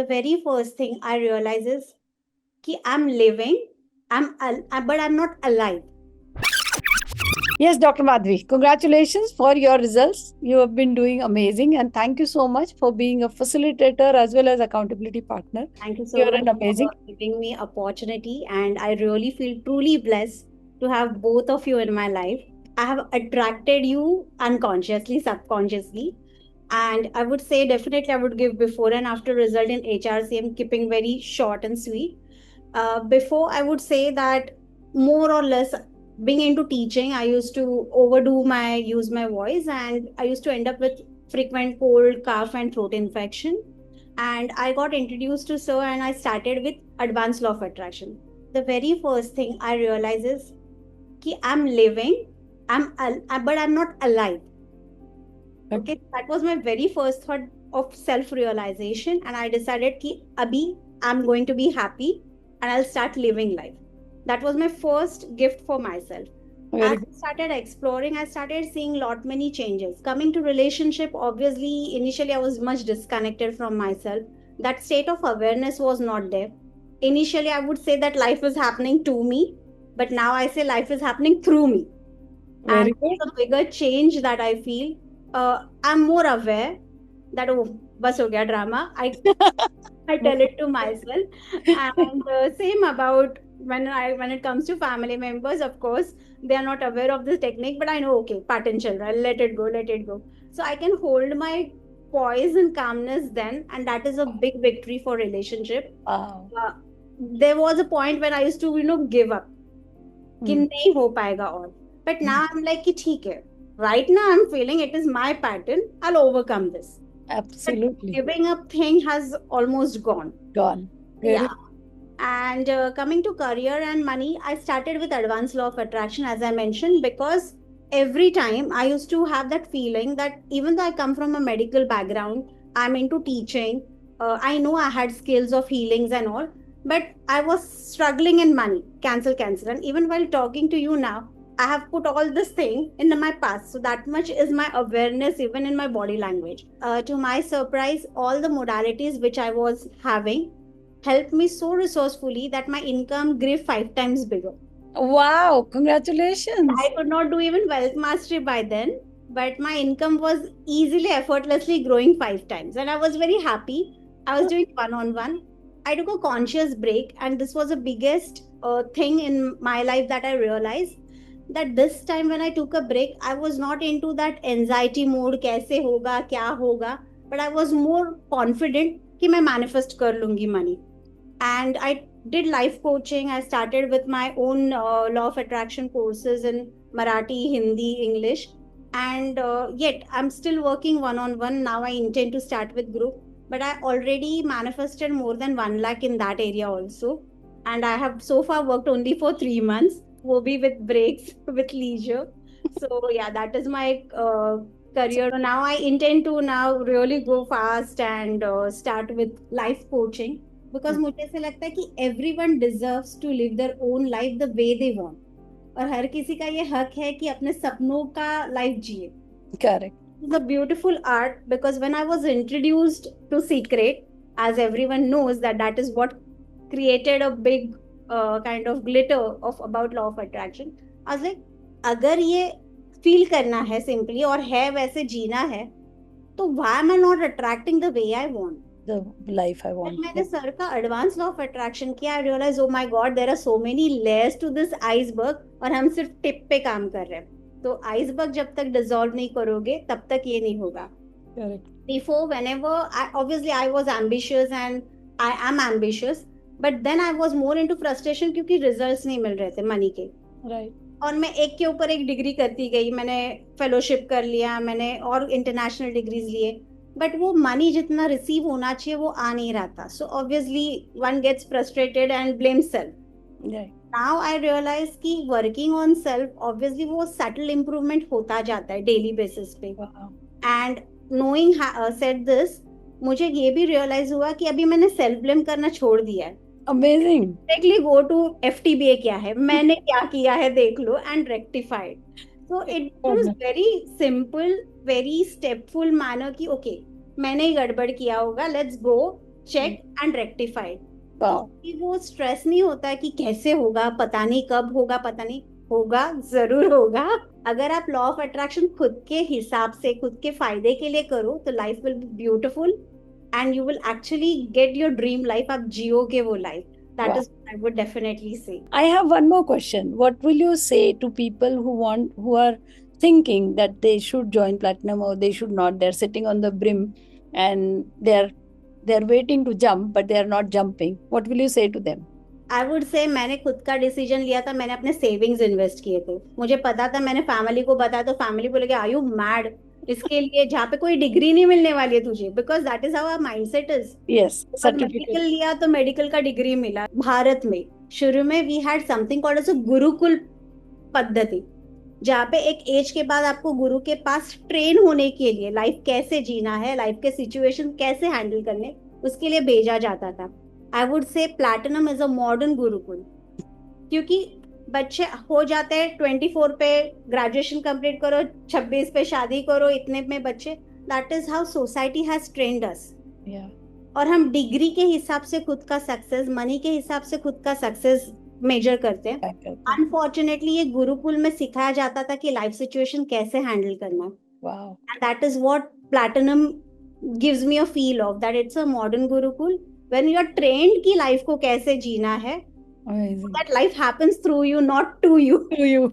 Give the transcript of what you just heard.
the very first thing I realize is कि I'm living, but I'm not alive. Yes, Dr. Madhvi, congratulations for your results. You have been doing amazing, and thank you so much for being a facilitator as well as accountability partner. Thank you so You're much an amazing. for giving me opportunity, and I really feel truly blessed to have both of you in my life. I have attracted you unconsciously, subconsciously, and I would say definitely I would give before and after result in HRCM, keeping very short and sweet. Before, I would say that more or less being into teaching, I used to overdo my use my voice, and I used to end up with frequent cold, cough, and throat infection. And I got introduced to sir, and I started with advanced law of attraction. The very first thing I realize is कि I'm living, but I'm not alive. Okay, that was my very first thought of self realization, and I decided कि अभी I'm going to be happy and I'll start living life. That was my first gift for myself. As Very good. I started exploring, I started seeing lot many changes. Coming to relationship, obviously, initially I was much disconnected from myself. That state of awareness was not there. Initially, I would say that life is happening to me, but now I say life is happening through me. And Very good. it's a bigger change that I feel. I'm more aware that oh, bas ho gaya drama. I tell it to myself, and same about when it comes to family members. Of course, they are not aware of this technique, but I know okay, pattern chal raha hai, let it go, let it go. So I can hold my poise and calmness then, and that is a big victory for relationship. Wow. Uh, there was a point when I used to give up कि Hmm. नहीं हो पाएगा और but now I am like कि ठीक है right now I am feeling it is my pattern I will overcome this but Absolutely. Giving up thing has almost gone Gone. yeah Very. and coming to career and money, I started with advanced law of attraction, as I mentioned, because every time I used to have that feeling that even though I come from a medical background, I'm into teaching, I know I had skills of healings and all, but I was struggling in money, cancel. And even while talking to you now, I have put all this thing in my past. So that much is my awareness, even in my body language. To my surprise, all the modalities which I was having helped me so resourcefully that my income grew 5 times bigger. Wow. Congratulations. I could not do even wealth mastery by then, but my income was easily, effortlessly growing 5 times. And I was very happy. I was doing one on one. I took a conscious break, and this was the biggest thing in my life that I realized that this time when I took a break, I was not into that anxiety mode, कैसे होगा, क्या होगा, but I was more confident कि मैं manifest कर लूंगी money. And I did life coaching. I started with my own law of attraction courses in Marathi, Hindi, English, and yet I'm still working one on one. Now I intend to start with group, but I already manifested more than 1 lakh in that area also, and I have so far worked only for 3 months. Will be with breaks, with leisure. So yeah, that is my career. So now I intend to now really go fast and start with life coaching, because मुझे ऐसे लगता है कि every one deserves to live their own life the way they want और हर किसी का ये हक है कि अपने सपनों का लाइफ जिए. Correct. It's a beautiful art because when I was introduced to secret, as everyone knows that is what created a big kind of glitter of about law of attraction. I was like, अगर ये feel करना है simply और है वैसे जीना है तो why am I not attracting the way I want? The life I जब want. मैंने सर का एडवांस लॉ ऑफ अट्रैक्शन किया I realize oh my God there are so many layers to this iceberg और हम सिर्फ tip पे काम कर रहे हैं. तो आइसबर्ग जब तक डिसॉल्व नहीं करोगे तब तक ये नहीं होगा. Correct. Before, whenever obviously I was ambitious and I am ambitious, but then I was more into frustration क्योंकि रिजल्ट्स नहीं मिल रहे थे मनी के. Right. और मैं एक के ऊपर एक डिग्री करती गई. मैंने फेलोशिप कर लिया, मैंने और इंटरनेशनल डिग्रीज लिए, बट वो मनी जितना रिसीव होना चाहिए वो आ नहीं रहा था. So obviously one gets frustrated and blame self. Right. Now I realise कि वर्किंग ऑन सेल्फ ऑब्वियसली वो सटल इम्प्रूवमेंट होता जाता है डेली बेसिस पे. Wow. And knowing said this, मुझे ये भी रियलाइज हुआ कि अभी मैंने सेल्फ ब्लेम करना छोड़ दिया है. Amazing. Directly go to FTBA क्या है, मैंने क्या किया है देख लो and rectified. So it was very simple, very stepful manner कि ओके मैंने ही गड़बड़ किया होगा, let's go check and rectified. तो Wow. वो स्ट्रेस नहीं होता कि कैसे होगा, पता नहीं कब होगा, पता नहीं होगा, जरूर होगा। अगर आप लॉ ऑफ अट्रैक्शन खुद के हिसाब से, खुद के फायदे के लिए करो, तो life will be beautiful and you will actually get your dream life. आप जियोगे वो life. That Wow. Is I would definitely से। I have one more question. What will you say to people who are thinking that they should join platinum or they should not? They're sitting on the brim and they're waiting to jump, but they are not jumping. What will you say to them? I would say मैंने खुद का decision लिया था, मैंने अपने savings invest किए थे। मुझे पता था, मैंने फैमिली को बताया तो फैमिली बोले आर यू मैड इसके लिए, जहाँ पे कोई डिग्री नहीं मिलने वाली है तुझे, because that is how our mindset is. Yes, medical certificate. लिया तो मेडिकल का डिग्री मिला। भारत में शुरू में we had something called as a gurukul पद्धति, जहाँ पे एक एज के बाद आपको गुरु के पास ट्रेन होने के लिए लाइफ कैसे जीना है, लाइफ के सिचुएशन कैसे हैंडल करने, उसके लिए भेजा जाता था। I would say platinum is a modern Gurukul, क्योंकि बच्चे हो जाते हैं 24 पे ग्रेजुएशन कंप्लीट करो, 26 पे शादी करो, इतने में बच्चे। That is how society has trained us. Yeah. और हम डिग्री के हिसाब से खुद का सक्सेस, मनी के हिसाब से खुद का सक्सेस मेजर करते हैं। अनफॉर्चुनेटली ये गुरुकुल में सिखाया जाता था कि लाइफ सिचुएशन कैसे हैंडल करना है। Wow. And that is what platinum gives me a feel of, that it's a modern gurukul when you are trained कि लाइफ को कैसे जीना है। Amazing. That life happens through you, not to you. To you.